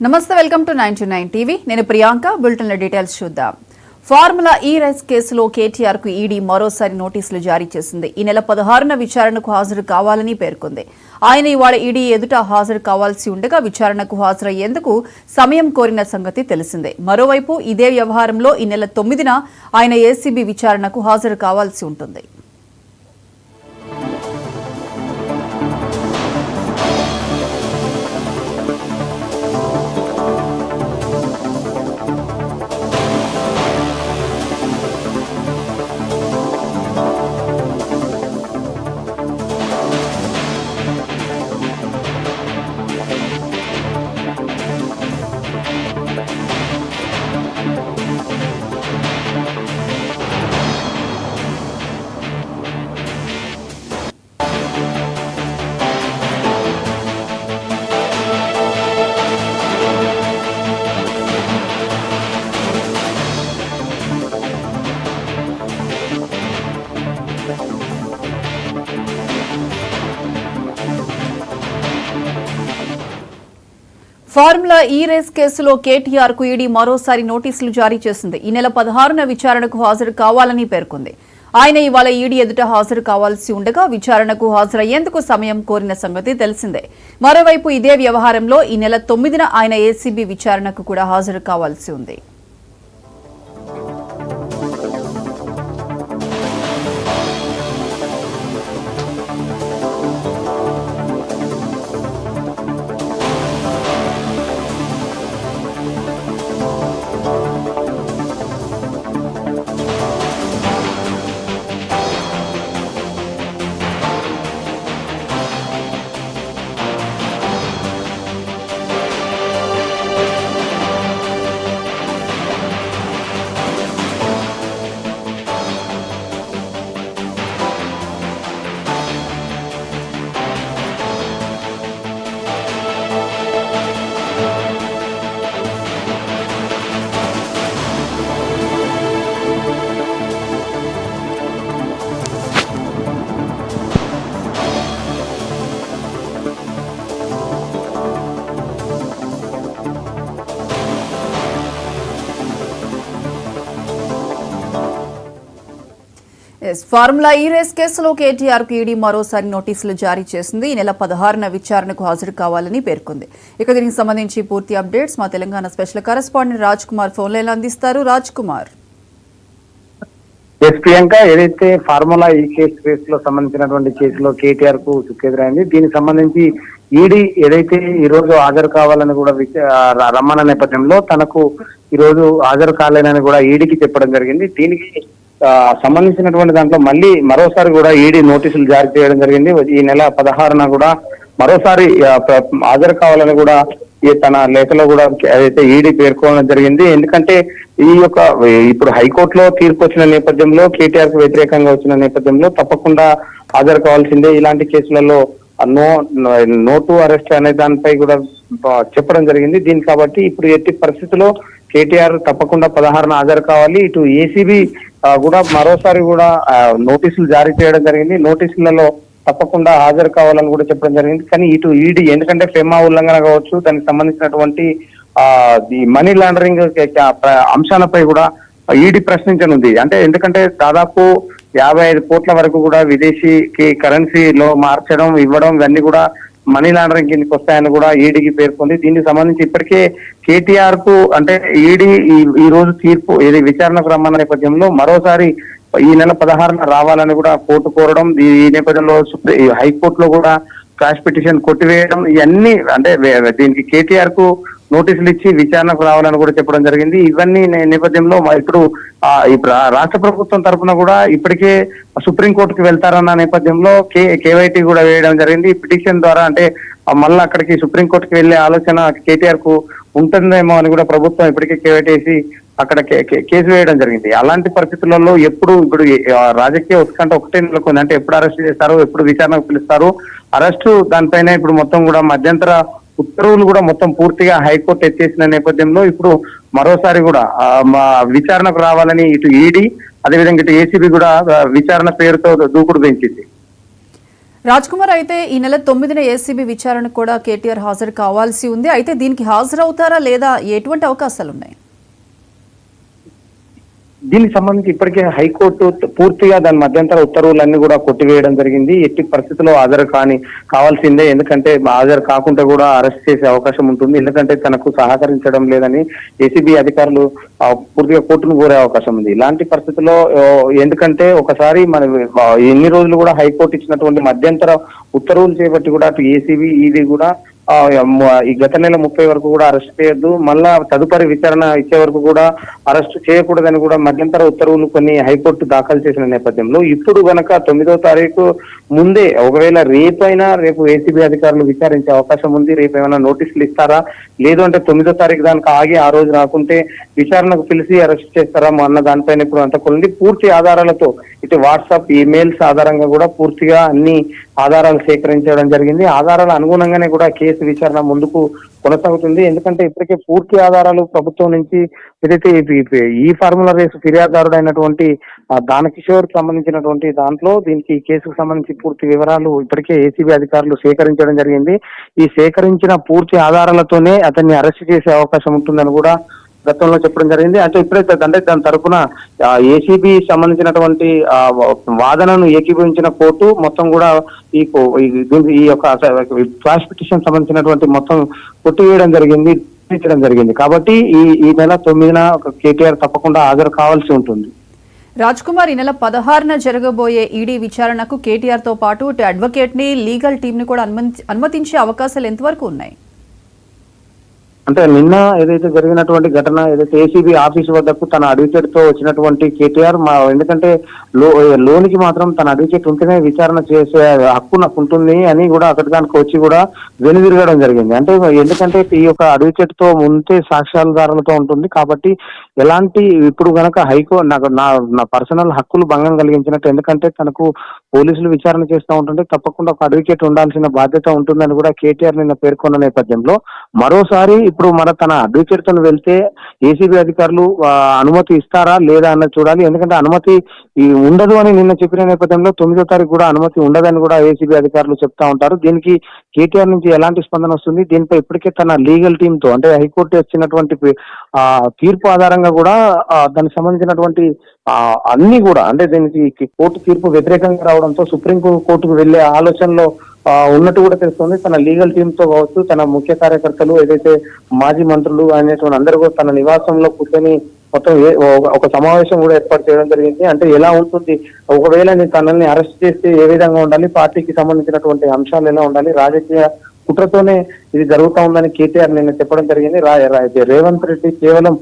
నమస్తే, welcome to 929 TV. నేను Priyanka. బులెటిన్ల details చూద్దాం. ఫార్ములా ఈ రైస్ కేసులో కేటీఆర్ కు ఈడీ మరోసారి నోటీసులు జారీ చేసింది. ఈ నెల 16న విచారణకు హాజరు కావాలని పేర్కొంది. ఆయన ఇవాళ ఈడీ ఎదుట హాజరు కావాల్సి ఉండగా విచారణకు హాజరయ్యేందుకు సమయం కోరిన సంగతి తెలిసిందే. మరోవైపు ఇదే వ్యవహారంలో ఈ నెల 9న ఆయన ఏసీబీ విచారణకు హాజరు కావాల్సి ఉంటుంది. ఫార్ములా ఈ రేస్ కేసులో కేటీఆర్ కు ఈడీ మరోసారి నోటీసులు జారీ చేసింది. ఈ నెల 16న విచారణకు హాజరు కావాలని పేర్కొంది. ఆయన ఇవాళ ఈడీ ఎదుట హాజరు కావాల్సి ఉండగా విచారణకు హాజరయ్యేందుకు సమయం కోరిన సంగతి తెలిసిందే. మరోవైపు ఇదే వ్యవహారంలో ఈ నెల 9న ఆయన ఏసీబీ విచారణకు కూడా హాజరు కావాల్సి ఉంది. ఫార్ములా ఈ రేస్ కేసులో కేటీఆర్ కు ఈడీ మరోసారి నోటీసులు జారీ చేసింది. ఈ నెల 16న విచారణకు హాజరు కావాలని పేర్కొంది. ఇక దీనికి సంబంధించి పూర్తి అప్డేట్స్ మా Telangana special correspondent Raj Kumar phone line అందిస్తారు. రాజ్ కుమార్. ప్రియాంక, ఏదైతే ఫార్ములా ఈ కేసులో సంబంధించినటువంటి కేసులో కేటీఆర్ కు చుక్కెదురైంది. దీనికి సంబంధించి ఈడీ ఏదైతే ఈ రోజు హాజరు కావాలని కూడా రమ్మన్న నేపథ్యంలో తనకు ఈ రోజు హాజరు కాలేనని కూడా ఈడీకి చెప్పడం జరిగింది. దీనికి సంబంధించినటువంటి దాంట్లో మళ్ళీ మరోసారి కూడా ఈడీ నోటీసులు జారీ చేయడం జరిగింది. ఈ నెల 16న కూడా మరోసారి హాజరు కావాలని కూడా తన లేఖలో కూడా ఏదైతే ఈడీ పేర్కొనడం జరిగింది. ఎందుకంటే ఇప్పుడు హైకోర్టులో తీర్పు వచ్చిన నేపథ్యంలో కేటీఆర్ కు వ్యతిరేకంగా వచ్చిన నేపథ్యంలో తప్పకుండా హాజరు కావాల్సిందే. ఇలాంటి కేసులలో నో టు అరెస్ట్ అనే దానిపై కూడా చెప్పడం జరిగింది. దీని కాబట్టి ఇప్పుడు ఎట్టి పరిస్థితుల్లో కేటీఆర్ తప్పకుండా 16న హాజరు కావాలి. ఇటు ఏసీబీ కూడా మరోసారి కూడా నోటీసులు జారీ చేయడం జరిగింది. నోటీసులలో తప్పకుండా హాజరు కావాలని కూడా చెప్పడం జరిగింది. కానీ ఇటు ఈడీ ఎందుకంటే ఫెమా ఉల్లంఘన కావచ్చు, దానికి సంబంధించినటువంటి ఈ మనీ లాండరింగ్ అంశాలపై కూడా ఈడీ ప్రశ్నించనుంది. అంటే ఎందుకంటే దాదాపు 55 కోట్ల వరకు కూడా విదేశీ కరెన్సీలో మార్చడం, ఇవ్వడం ఇవన్నీ కూడా మనీ లాండరింగ్ కిందకి వస్తాయని కూడా ఈడీకి పేర్కొంది. దీనికి సంబంధించి ఇప్పటికే కేటీఆర్ కు అంటే ఈడీ ఈ రోజు తీర్పు ఏది విచారణకు రమ్మన్న నేపథ్యంలో మరోసారి ఈ నెల 16న రావాలని కూడా కోర్టు కోరడం, ఈ నేపథ్యంలో హైకోర్టులో కూడా క్రాష్ పిటిషన్ కొట్టివేయడం, ఇవన్నీ అంటే దీనికి కేటీఆర్ కు నోటీసులు ఇచ్చి విచారణకు రావాలని కూడా చెప్పడం జరిగింది. ఇవన్నీ నేపథ్యంలో ఇప్పుడు రాష్ట్ర ప్రభుత్వం తరఫున కూడా ఇప్పటికే సుప్రీంకోర్టుకు వెళ్తారన్న నేపథ్యంలో కేవైటీ కూడా వేయడం జరిగింది. పిటిషన్ ద్వారా అంటే మళ్ళీ అక్కడికి సుప్రీంకోర్టుకు వెళ్లే ఆలోచన కేటీఆర్ కు ఉంటుందేమో అని కూడా ప్రభుత్వం ఇప్పటికే కేవైటీ వేసి అక్కడ కేసు వేయడం జరిగింది. అలాంటి పరిస్థితులలో ఇప్పుడు రాజకీయ ఉత్కంఠ ఒకటే నెలకొంది. అంటే ఎప్పుడు అరెస్ట్ చేస్తారు, ఎప్పుడు విచారణకు పిలుస్తారు, అరెస్టు దానిపైన ఇప్పుడు మొత్తం కూడా మధ్యంతర ఉత్తర్వులు కూడా మొత్తం పూర్తిగా హైకోర్టు ఎత్తేసిన నేపథ్యంలో ఇప్పుడు మరోసారి కూడా విచారణకు రావాలని ఇటు ఈడీ అదేవిధంగా ఇటు ఏసీబీ కూడా విచారణ పేరుతో దూకుడు పెంచింది. రాజ్ కుమార్, అయితే ఈ నెల 9న ఏసీబీ విచారణకు కూడా కేటీఆర్ హాజరు కావాల్సి ఉంది. అయితే దీనికి హాజరవుతారా లేదా, ఎటువంటి అవకాశాలు ఉన్నాయి? దీనికి సంబంధించి ఇప్పటికే హైకోర్టు పూర్తిగా దాని మధ్యంతర ఉత్తర్వులన్నీ కూడా కొట్టివేయడం జరిగింది. ఎట్టి పరిస్థితుల్లో హాజరు కావాల్సిందే, ఎందుకంటే హాజరు కాకుంటే కూడా అరెస్ట్ చేసే అవకాశం ఉంటుంది. ఎందుకంటే తనకు సహకరించడం లేదని ఏసీబీ అధికారులు పూర్తిగా కోర్టును కోరే అవకాశం ఉంది. ఇలాంటి పరిస్థితుల్లో ఎందుకంటే ఒకసారి మన ఎన్ని రోజులు కూడా హైకోర్టు ఇచ్చినటువంటి మధ్యంతర ఉత్తర్వులు చేపట్టి కూడా అటు ఏసీబీ ఈడీ కూడా ఈ గత నెల 30 వరకు కూడా అరెస్ట్ చేయొద్దు, మళ్ళా తదుపరి విచారణ ఇచ్చే వరకు కూడా అరెస్ట్ చేయకూడదని కూడా మధ్యంతర ఉత్తర్వులు కొన్ని హైకోర్టు దాఖలు చేసిన నేపథ్యంలో ఇప్పుడు గనక 9వ తారీఖు ముందే ఒకవేళ రేపు ఏసీబీ అధికారులు విచారించే అవకాశం ఉంది. రేపు ఏమైనా నోటీసులు ఇస్తారా, లేదు అంటే 9వ తారీఖు దానికి ఆగి ఆ రోజు రాకుంటే విచారణకు పిలిచి అరెస్ట్ చేస్తారా అన్న దానిపైన ఇప్పుడు అంత కొలింది. పూర్తి ఆధారాలతో ఇటు వాట్సాప్, ఈమెయిల్స్ ఆధారంగా కూడా పూర్తిగా అన్ని ఆధారాలు సేకరించడం జరిగింది. ఆధారాల అనుగుణంగానే కూడా కేసు విచారణ ముందుకు కొనసాగుతుంది. ఎందుకంటే ఇప్పటికే పూర్తి ఆధారాలు ప్రభుత్వం నుంచి ఏదైతే ఈ ఫార్ములా రేసు ఫిర్యాదుదారుడు అయినటువంటి దానకిషోర్ సంబంధించినటువంటి దాంట్లో దీనికి ఈ కేసుకు సంబంధించి పూర్తి వివరాలు ఇప్పటికే ఏసీబీ అధికారులు సేకరించడం జరిగింది. ఈ సేకరించిన పూర్తి ఆధారాలతోనే అతన్ని అరెస్ట్ చేసే అవకాశం ఉంటుందని కూడా గతంలో చెప్పడం జరిగింది. అంటే ఇప్పుడైతే అంటే దాని తరఫున ఏసీబీ సంబంధించినటువంటి వాదనను ఏకీభవించిన కోర్టు మొత్తం కూడా ఈ యొక్క క్వాష్ పిటిషన్ సంబంధించినటువంటి మొత్తం కొట్టివేయడం జరిగింది. కాబట్టి ఈ నెల 9న కేటీఆర్ తప్పకుండా హాజరు కావాల్సి ఉంటుంది. రాజ్ కుమార్, ఈ నెల 16న జరగబోయే ఈడీ విచారణకు కేటీఆర్ తో పాటు ఇటు అడ్వకేట్ ని, లీగల్ టీమ్ ని కూడా అనుమతించే అవకాశాలు ఎంతవరకు ఉన్నాయి? అంటే నిన్న ఏదైతే జరిగినటువంటి ఘటన ఏదైతే ఏసీబీ ఆఫీస్ వద్దకు తన అడ్వకేట్ తో వచ్చినటువంటి కేటీఆర్ ఎందుకంటే లోనికి మాత్రం తన అడ్వకేట్ ఉంటేనే విచారణ చేసే హక్కు నాకు ఉంటుంది అని కూడా అక్కడికి వచ్చి కూడా వెనుదిరగడం జరిగింది. అంటే ఎందుకంటే ఈ యొక్క అడ్వకేట్ తో ఉంటే సాక్ష్యాధారాలతో ఉంటుంది కాబట్టి ఎలాంటి ఇప్పుడు గనక నాకు నా పర్సనల్ హక్కులు భంగం కలిగించినట్టు, ఎందుకంటే తనకు పోలీసులు విచారణ చేస్తూ ఉంటుంటే తప్పకుండా ఒక అడ్వకేట్ ఉండాల్సిన బాధ్యత ఉంటుందని కూడా కేటీఆర్ నిన్న పేర్కొన్న నేపథ్యంలో మరోసారి ఇప్పుడు తన అడ్వకేట్ తో వెళ్తే ఏసీబీ అధికారులు అనుమతి ఇస్తారా లేదా అన్నది చూడాలి. ఎందుకంటే అనుమతి ఉండదు అని నిన్న చెప్పిన నేపథ్యంలో 9వ తారీఖు కూడా అనుమతి ఉండదని కూడా ఏసీబీ అధికారులు చెప్తా ఉంటారు. దీనికి కేటీఆర్ నుంచి ఎలాంటి స్పందన వస్తుంది? దీనిపై ఇప్పటికే తన లీగల్ టీమ్ తో అంటే హైకోర్టు వచ్చినటువంటి తీర్పు ఆధారంగా కూడా దానికి సంబంధించినటువంటి అన్ని కూడా అంటే దీనికి కోర్టు తీర్పు వ్యతిరేకంగా రావడంతో సుప్రీం కోర్టుకు వెళ్లే ఆలోచనలో ఉన్నట్టు కూడా తెలుస్తుంది. తన లీగల్ టీమ్ తో కావచ్చు, తన ముఖ్య కార్యకర్తలు ఏదైతే మాజీ మంత్రులు అనేటువంటి అందరూ కూడా తన నివాసంలో కూర్చొని మొత్తం ఒక సమావేశం కూడా ఏర్పాటు చేయడం జరిగింది. అంటే ఎలా ఉంటుంది, ఒకవేళ తనని అరెస్ట్ చేస్తే ఏ విధంగా ఉండాలి, పార్టీకి సంబంధించినటువంటి అంశాలు ఎలా ఉండాలి, రాజకీయ కుట్రతోనే ఇది జరుగుతా ఉందని కేటీఆర్ నిన్న చెప్పడం జరిగింది. రేవంత్ రెడ్డి కేవలం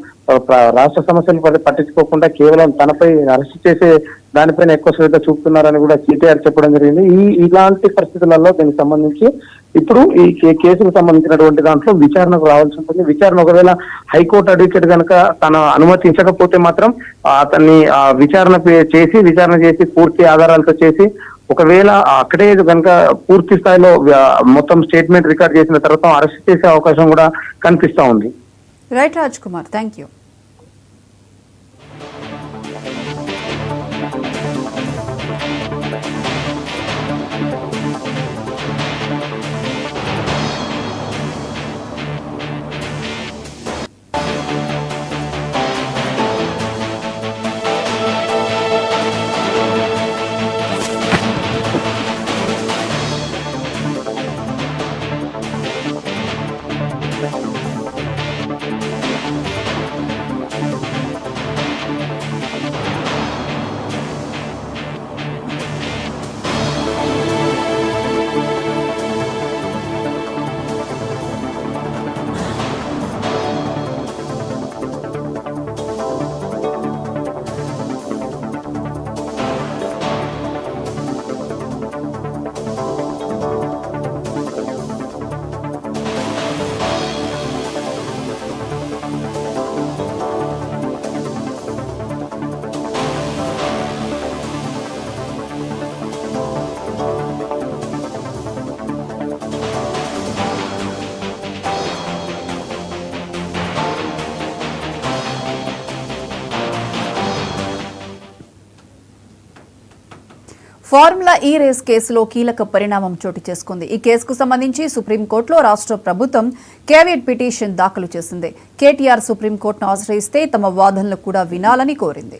రాష్ట్ర సమస్యలు పట్టించుకోకుండా కేవలం తనపై అరెస్ట్ చేసే దానిపైన ఎక్కువ శ్రద్ధ చూపుతున్నారని కూడా కేటీఆర్ చెప్పడం జరిగింది. ఇలాంటి పరిస్థితులలో దీనికి సంబంధించి ఇప్పుడు ఈ కేసుకు సంబంధించినటువంటి దాంట్లో విచారణకు రావాల్సి ఉంటుంది. విచారణ ఒకవేళ హైకోర్టు అడ్వకేట్ కనుక తన అనుమతించకపోతే మాత్రం అతన్ని విచారణ చేసి పూర్తి ఆధారాలతో చేసి ఒకవేళ అక్కడే కనుక పూర్తి స్థాయిలో మొత్తం స్టేట్మెంట్ రికార్డ్ చేసిన తర్వాత అరెస్ట్ చేసే అవకాశం కూడా కనిపిస్తా ఉంది. Right Raj Kumar, thank you. Formula ఈ రేస్ కేసులో కీలక పరిణామం చోటు చేసుకుంది. ఈ కేసుకు సంబంధించి సుప్రీంకోర్టులో రాష్ట్ర ప్రభుత్వం కేవియట్ పిటిషన్ దాఖలు చేసింది. కేటీఆర్ సుప్రీంకోర్టును ఆశ్రయిస్తే తమ వాదనలు కూడా వినాలని కోరింది.